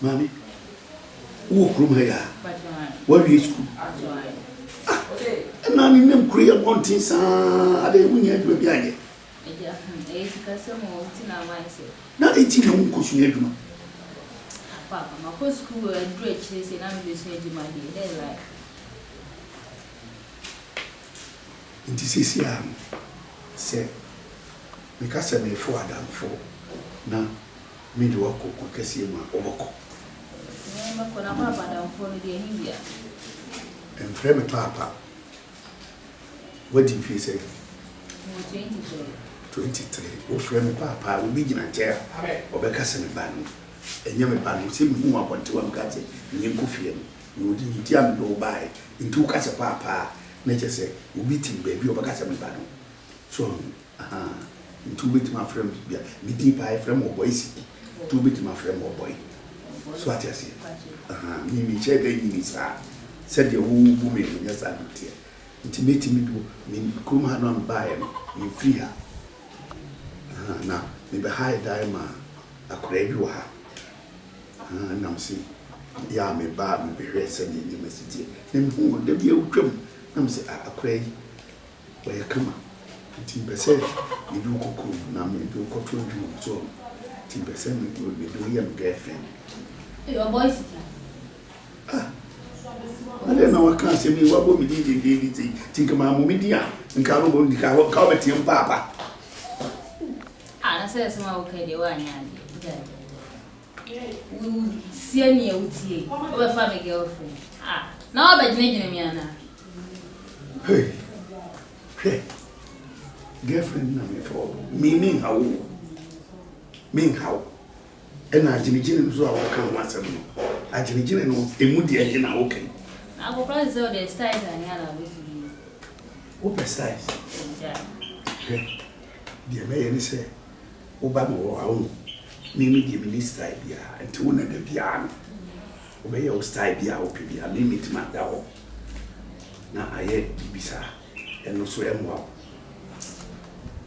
Mami, who come here? Where is school? And I mean, create one thing, I didn't win it with Yanni. Not 18 on Kushima. Papa, my school and great chase, and I'm just saying to my dear, they're like. It is here, say, because I may forward and for now, me do a cook, Cassia, or and friend Papa. What did you say? 23. Oh, friend Papa will be in a chair or a cousin ban. And young man, see me more want to uncut it, you could you didn't go by in 2 casa papa. Nature say, you beat him, baby, or a cousin ban. So, in 2 bit my friend, be deep eye friend or boys, 2 bit my friend or boy. So what I say, me check the units said the old woman, yes, I don't hear. Intimate me to me, come on by him, in free her. Now, maybe high diamond, a crave you have. Now, see, ya me bar me be rested in the city. Then who would there be a trim? I'm say, a crave where you come. Timber said, you do cocoa, now me do control you, so Timber said, you will be doing your girlfriend. Your voice. I don't know what can't say me what would be did think of my media and Carol won't cover him, Papa. I says, okay, the one we would see me out here, our family girlfriend. Now by Jane, hey, girlfriend, for me, mean how. And I didn't so I come once a month. I didn't know a moody engine. Okay. I will price all the styles and yellow with you. What styles? Dear May say, Obama or our own. Mimi give me this style, and to one of the piano. Obey your style, be our people, limit my dog. Now I had Bibisa and also am well.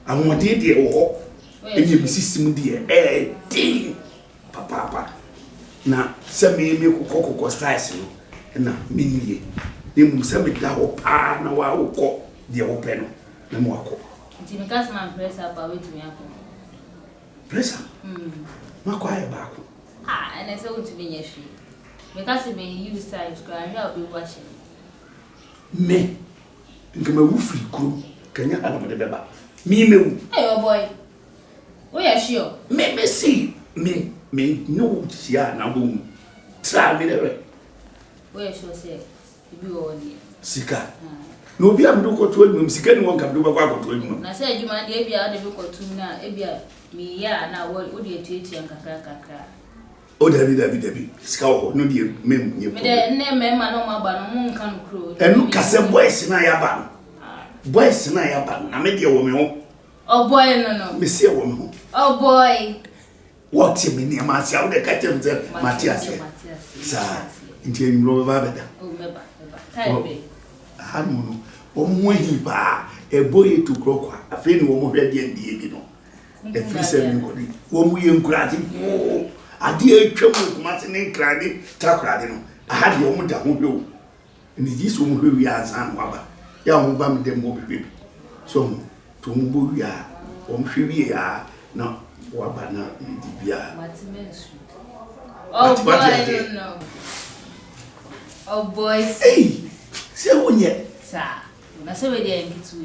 I want it, or any system, dear, ding. Papa na se me kokoko style na minye ni musame da ho pa na wa ukọ de wo pe no na mo akọ nti me cast man pressure pa wetumi akọ pressure ma kwa ya ba akọ and say wetumi nya hwe me cast me use style ko an ya obi wa hye me nke ma wufri kuro kanya ala mo de beba mi mewu hey oh boy we are sure me see me no tia na bo tra me there we sure say ibi wo ni sika no bi am do ko to anum sika ni won kam do ba kwa to anum na say adwuma de bia de ko to na e bia me ya na wo de etuetua kakra o dabi sika wo no de mem nye me de ne me ma no ma ba no mo nka no kro enu kase boys na ya ba na me de wo me ho oh boy no me se wo me ho oh boy what you mean Masi how the catch him Matthias sir nti enro ba beda oh meba type hanu no omo hi ba e boy to krokwa afi ni omo hwe de ndie bi no e free seven ngodi omo ye nkurade fo ade atwam kuma se ne nkrade takrade no aha de omo da ho hwe ni ji so omo hwe wi azan waba ya omo ba me dem omo hwe so to omo bo wi a omo hwe wi ya na wabana idibia oh boy I don't know oh boys hey se wonye sa na se we dey ngitu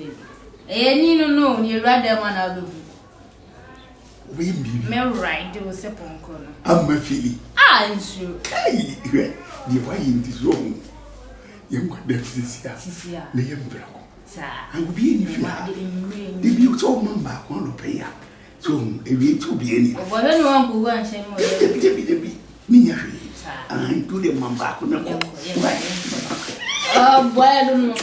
we ni no ni rada ma na bebu we bi me ride o se ponko no amma fili nsu hey we di why in this room yem ko de sisia le yem brako sa an bi ni fi di bi so man ba ko no pe ya so ebi to bi eni o bo he no wan bu an hye mo de mi nya hwe an to de man ba ko na ko oh boy I don't know